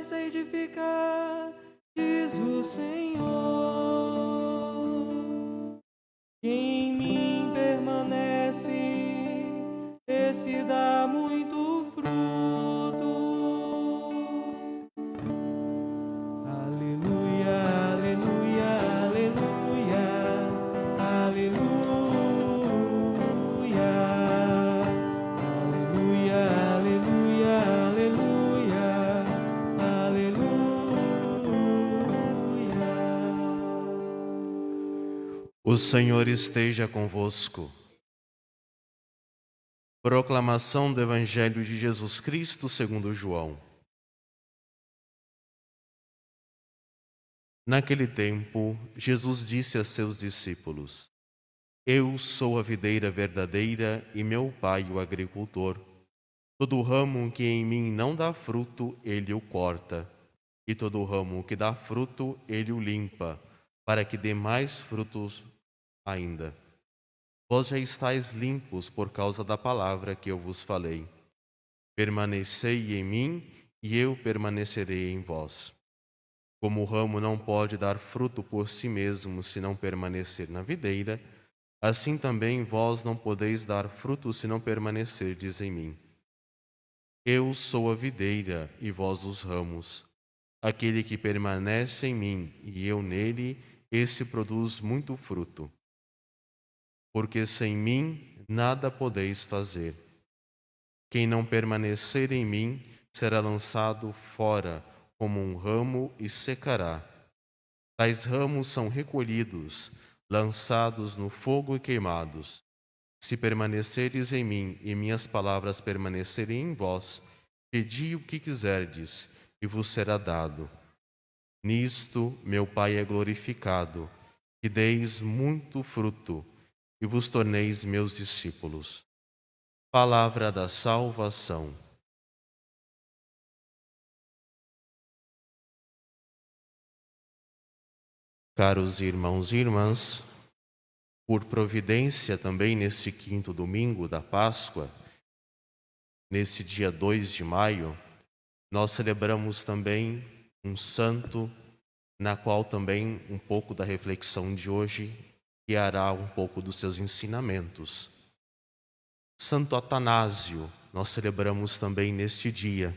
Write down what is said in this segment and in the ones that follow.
força edificar, diz o Senhor. Quem em mim permanece, esse dá muito fruto. Aleluia, aleluia, aleluia, aleluia, aleluia, aleluia, aleluia, aleluia. O Senhor esteja convosco. Proclamação do Evangelho de Jesus Cristo segundo João. Naquele tempo, Jesus disse a seus discípulos: Eu sou a videira verdadeira e meu Pai o agricultor. Todo ramo que em mim não dá fruto, ele o corta, e todo ramo que dá fruto, ele o limpa, para que dê mais frutos ainda. Vós já estáis limpos por causa da palavra que eu vos falei. Permanecei em mim, e eu permanecerei em vós. Como o ramo não pode dar fruto por si mesmo se não permanecer na videira, assim também vós não podeis dar fruto se não permanecerdes em mim. Eu sou a videira e vós os ramos. Aquele que permanece em mim e eu nele, esse produz muito fruto. Porque sem mim nada podeis fazer. Quem não permanecer em mim será lançado fora como um ramo e secará. Tais ramos são recolhidos, lançados no fogo e queimados. Se permaneceres em mim e minhas palavras permanecerem em vós, pedi o que quiserdes e vos será dado. Nisto meu Pai é glorificado, que deis muito fruto e vos torneis meus discípulos. Palavra da salvação. Caros irmãos e irmãs, por providência também nesse quinto domingo da Páscoa, nesse dia 2 de maio, nós celebramos também um santo, na qual também um pouco da reflexão de hoje guiará um pouco dos seus ensinamentos. Santo Atanásio, nós celebramos também neste dia.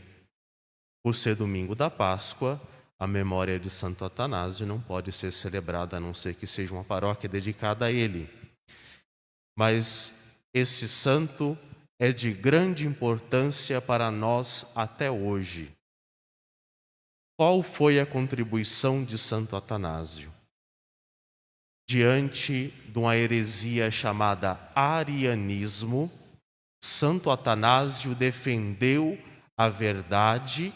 Por ser domingo da Páscoa, a memória de Santo Atanásio não pode ser celebrada a não ser que seja uma paróquia dedicada a ele. Mas esse santo é de grande importância para nós até hoje. Qual foi a contribuição de Santo Atanásio? Diante de uma heresia chamada arianismo, Santo Atanásio defendeu a verdade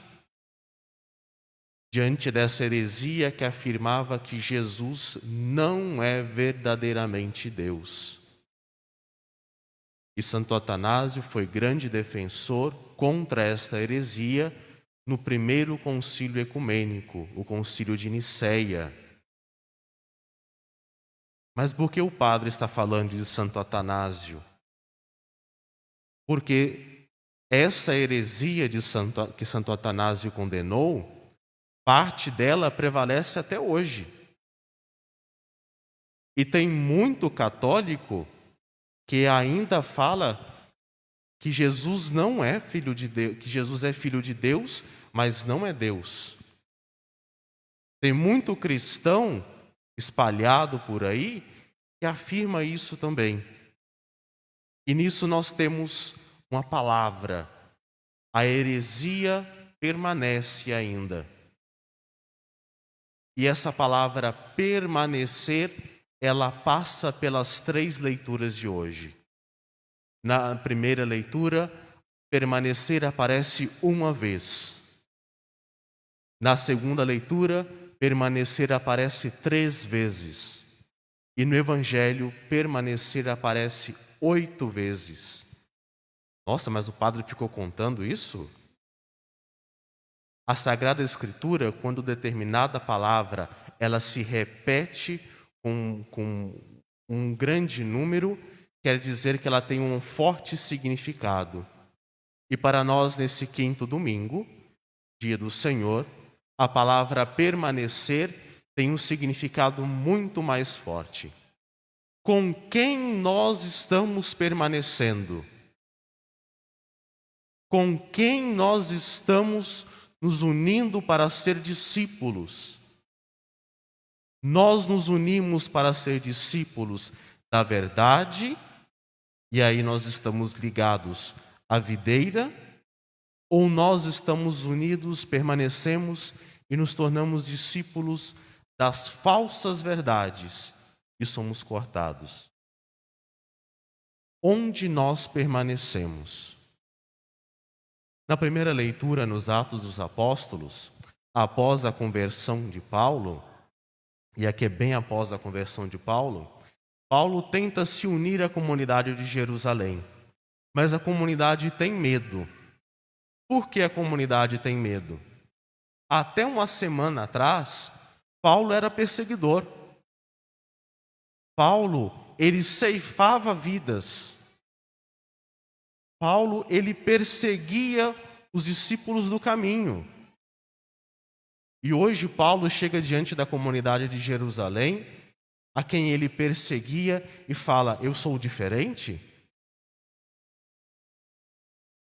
diante dessa heresia que afirmava que Jesus não é verdadeiramente Deus. E Santo Atanásio foi grande defensor contra esta heresia no primeiro concílio ecumênico, o concílio de Nicéia. Mas por que o padre está falando de Santo Atanásio? Porque essa heresia que Santo Atanásio condenou, parte dela prevalece até hoje. E tem muito católico que ainda fala que Jesus não é filho de Deus, que Jesus é filho de Deus, mas não é Deus. Tem muito cristão espalhado por aí que afirma isso também. E nisso nós temos uma palavra: a heresia permanece ainda. E essa palavra permanecer, ela passa pelas 3 leituras de hoje. Na primeira leitura, permanecer aparece uma vez. Na segunda leitura, permanecer aparece 3 vezes. E no Evangelho, permanecer aparece 8 vezes. Nossa, mas o padre ficou contando isso? A Sagrada Escritura, quando determinada palavra ela se repete com um grande número, quer dizer que ela tem um forte significado. E para nós, nesse quinto domingo, dia do Senhor, a palavra permanecer tem um significado muito mais forte. Com quem nós estamos permanecendo? Com quem nós estamos nos unindo para ser discípulos? Nós nos unimos para ser discípulos da verdade, e aí nós estamos ligados à videira, ou nós estamos unidos, permanecemos e nos tornamos discípulos das falsas verdades e somos cortados? Onde nós permanecemos? Na primeira leitura nos Atos dos Apóstolos, após a conversão de Paulo, e aqui é bem após a conversão de Paulo, Paulo tenta se unir à comunidade de Jerusalém, mas a comunidade tem medo. Por que a comunidade tem medo? Até uma semana atrás, Paulo era perseguidor. Paulo, ele ceifava vidas. Paulo, ele perseguia os discípulos do caminho. E hoje Paulo chega diante da comunidade de Jerusalém, a quem ele perseguia, e fala: eu sou diferente?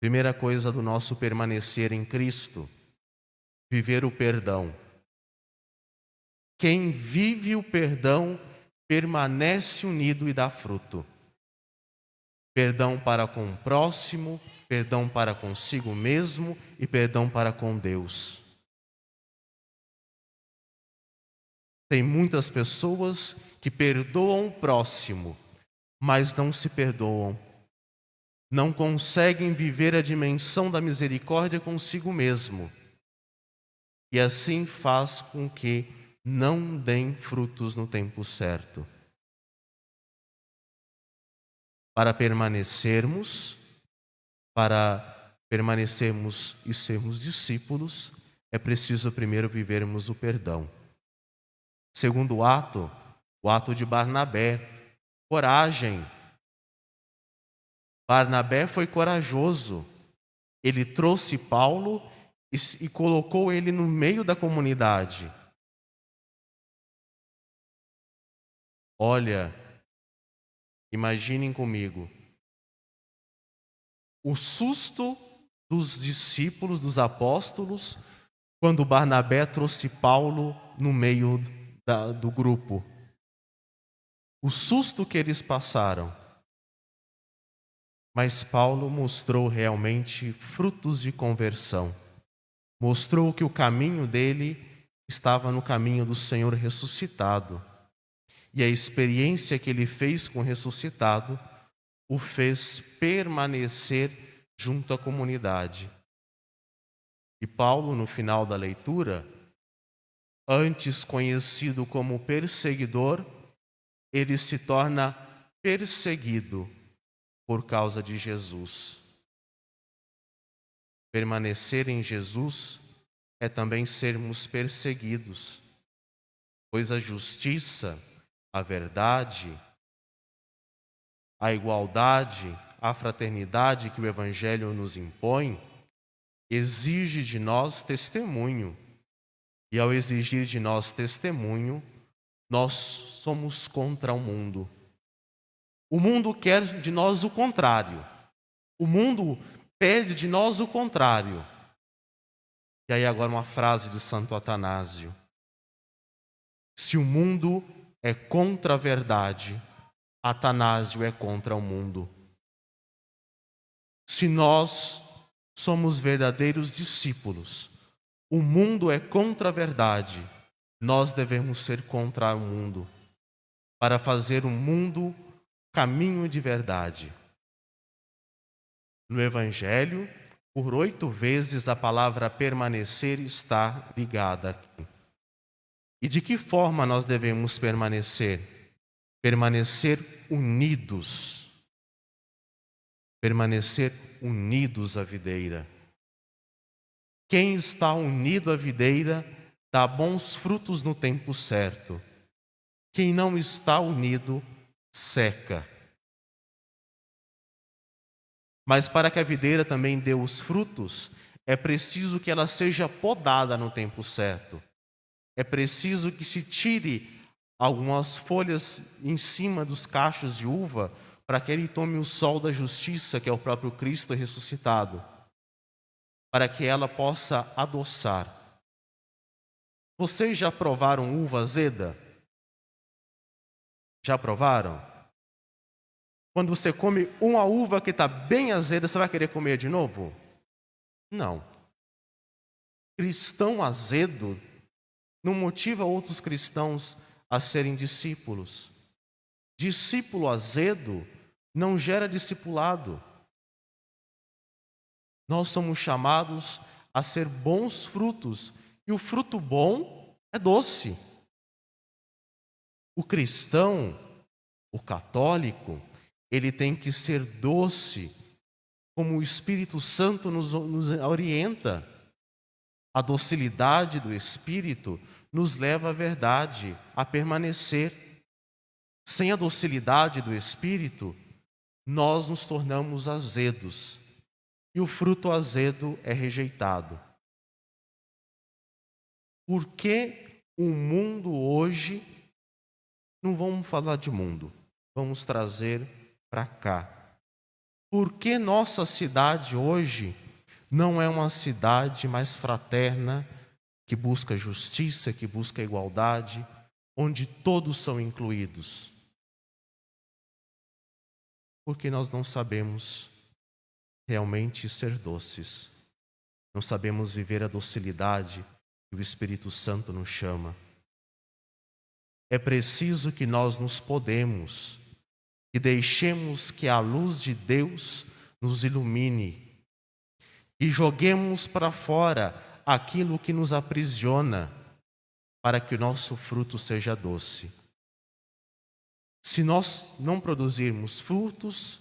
Primeira coisa do nosso permanecer em Cristo: viver o perdão. Quem vive o perdão permanece unido e dá fruto. Perdão para com o próximo, perdão para consigo mesmo e perdão para com Deus. Tem muitas pessoas que perdoam o próximo, mas não se perdoam. Não conseguem viver a dimensão da misericórdia consigo mesmo. E assim faz com que não deem frutos no tempo certo. Para permanecermos e sermos discípulos, é preciso primeiro vivermos o perdão. Segundo ato, o ato de Barnabé, coragem. Barnabé foi corajoso. Ele trouxe Paulo e colocou ele no meio da comunidade. Olha, imaginem comigo, o susto dos discípulos, dos apóstolos, quando Barnabé trouxe Paulo no meio do grupo. O susto que eles passaram. Mas Paulo mostrou realmente frutos de conversão. Mostrou que o caminho dele estava no caminho do Senhor ressuscitado. E a experiência que ele fez com o ressuscitado o fez permanecer junto à comunidade. E Paulo, no final da leitura, antes conhecido como perseguidor, ele se torna perseguido por causa de Jesus. Permanecer em Jesus é também sermos perseguidos, pois a justiça, a verdade, a igualdade, a fraternidade que o Evangelho nos impõe, exige de nós testemunho. E ao exigir de nós testemunho, nós somos contra o mundo. O mundo quer de nós o contrário. O mundo pede de nós o contrário. E aí agora uma frase de Santo Atanásio: se o mundo é contra a verdade, Atanásio é contra o mundo. Se nós somos verdadeiros discípulos, o mundo é contra a verdade, nós devemos ser contra o mundo, para fazer o mundo caminho de verdade. No Evangelho, por 8 vezes a palavra permanecer está ligada aqui. E de que forma nós devemos permanecer? Permanecer unidos. Permanecer unidos à videira. Quem está unido à videira dá bons frutos no tempo certo. Quem não está unido seca. Mas para que a videira também dê os frutos, É preciso que ela seja podada no tempo certo. É preciso que se tire algumas folhas em cima dos cachos de uva para que ele tome o sol da justiça, que é o próprio Cristo ressuscitado, para que ela possa adoçar. Vocês já provaram uva azeda? Já provaram? Quando você come uma uva que está bem azeda, você vai querer comer de novo? Não. Cristão azedo não motiva outros cristãos a serem discípulos. Discípulo azedo não gera discipulado. Nós somos chamados a ser bons frutos, e o fruto bom é doce. O cristão, o católico, ele tem que ser doce, como o Espírito Santo nos orienta. A docilidade do Espírito nos leva à verdade, a permanecer. Sem a docilidade do Espírito, nós nos tornamos azedos, e o fruto azedo é rejeitado. Por que o mundo hoje, não vamos falar de mundo, vamos trazer para cá. Por que nossa cidade hoje não é uma cidade mais fraterna, que busca justiça, que busca igualdade, onde todos são incluídos? Porque nós não sabemos realmente ser doces. Não sabemos viver a docilidade que o Espírito Santo nos chama. É preciso que nós nos podemos e deixemos que a luz de Deus nos ilumine e joguemos para fora aquilo que nos aprisiona, para que o nosso fruto seja doce. Se nós não produzirmos frutos,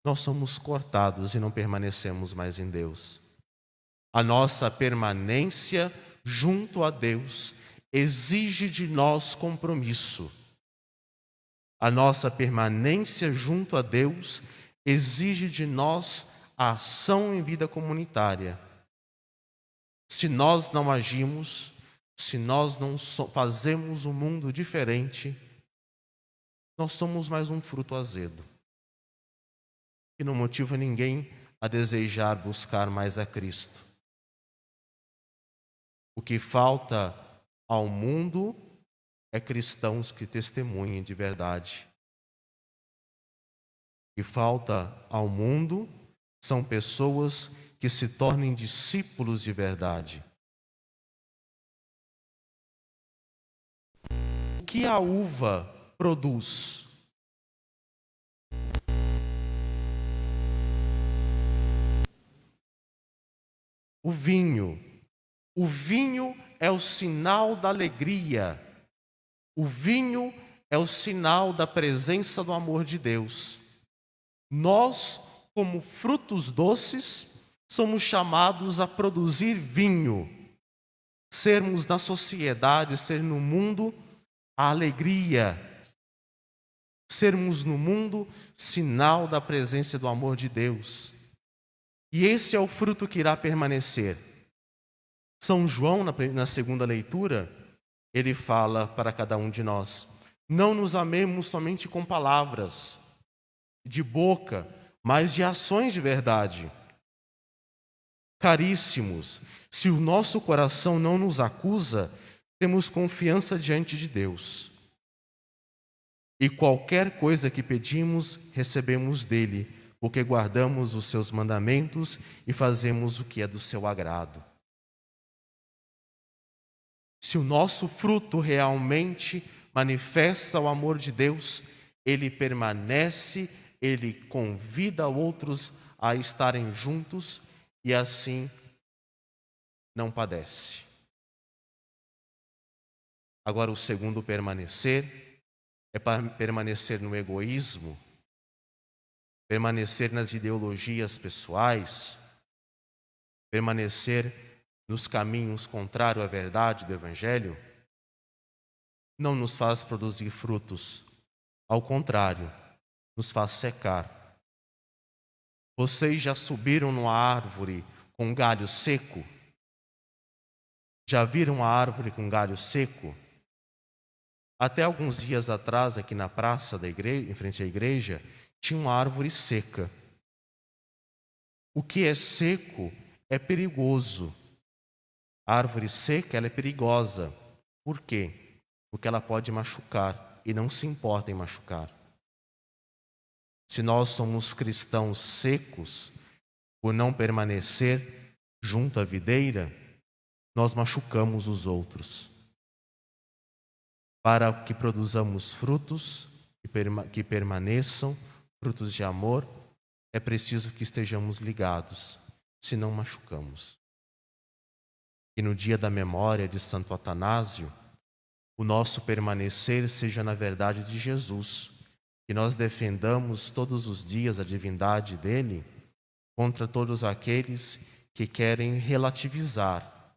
nós somos cortados e não permanecemos mais em Deus. A nossa permanência junto a Deus exige de nós compromisso. A nossa permanência junto a Deus exige de nós a ação em vida comunitária. Se nós não agimos, se nós não fazemos um mundo diferente, nós somos mais um fruto azedo, que não motiva ninguém a desejar buscar mais a Cristo. O que falta ao mundo é cristãos que testemunhem de verdade. O que falta ao mundo são pessoas que se tornem discípulos de verdade. O que a uva produz? O vinho. O vinho é o sinal da alegria. O vinho é o sinal da presença do amor de Deus. Nós, como frutos doces, somos chamados a produzir vinho. Sermos na sociedade, ser no mundo a alegria. Sermos no mundo sinal da presença do amor de Deus. E esse é o fruto que irá permanecer. São João, na segunda leitura, ele fala para cada um de nós: não nos amemos somente com palavras, de boca, mas de ações de verdade. Caríssimos, se o nosso coração não nos acusa, temos confiança diante de Deus. E qualquer coisa que pedimos, recebemos dele, porque guardamos os seus mandamentos e fazemos o que é do seu agrado. Se o nosso fruto realmente manifesta o amor de Deus, ele permanece, ele convida outros a estarem juntos e assim não padece. Agora, o segundo permanecer é permanecer no egoísmo, permanecer nas ideologias pessoais, permanecer nos caminhos contrários à verdade do Evangelho, não nos faz produzir frutos. Ao contrário, nos faz secar. Vocês já subiram numa árvore com galho seco? Já viram a árvore com galho seco? Até alguns dias atrás, aqui na praça da igreja, em frente à igreja, tinha uma árvore seca. O que é seco é perigoso. A árvore seca, ela é perigosa. Por quê? Porque ela pode machucar e não se importa em machucar. Se nós somos cristãos secos, por não permanecer junto à videira, nós machucamos os outros. Para que produzamos frutos que permaneçam, frutos de amor, é preciso que estejamos ligados, senão machucamos. E no dia da memória de Santo Atanásio, o nosso permanecer seja na verdade de Jesus, que nós defendamos todos os dias a divindade dele contra todos aqueles que querem relativizar,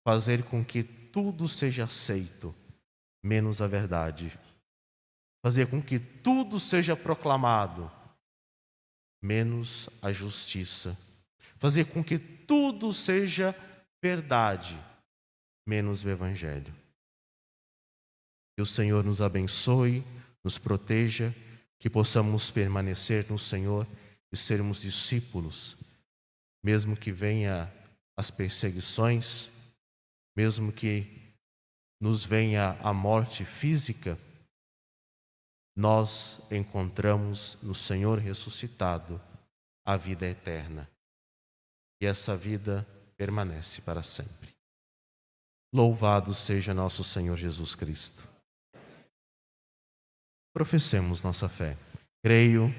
fazer com que tudo seja aceito, menos a verdade. Fazer com que tudo seja proclamado, menos a justiça. Fazer com que tudo seja verdade, menos o Evangelho. Que o Senhor nos abençoe, nos proteja, que possamos permanecer no Senhor e sermos discípulos, mesmo que venha as perseguições, mesmo que nos venha a morte física, nós encontramos no Senhor ressuscitado a vida eterna. E essa vida permanece para sempre. Louvado seja nosso Senhor Jesus Cristo. Professemos nossa fé. Creio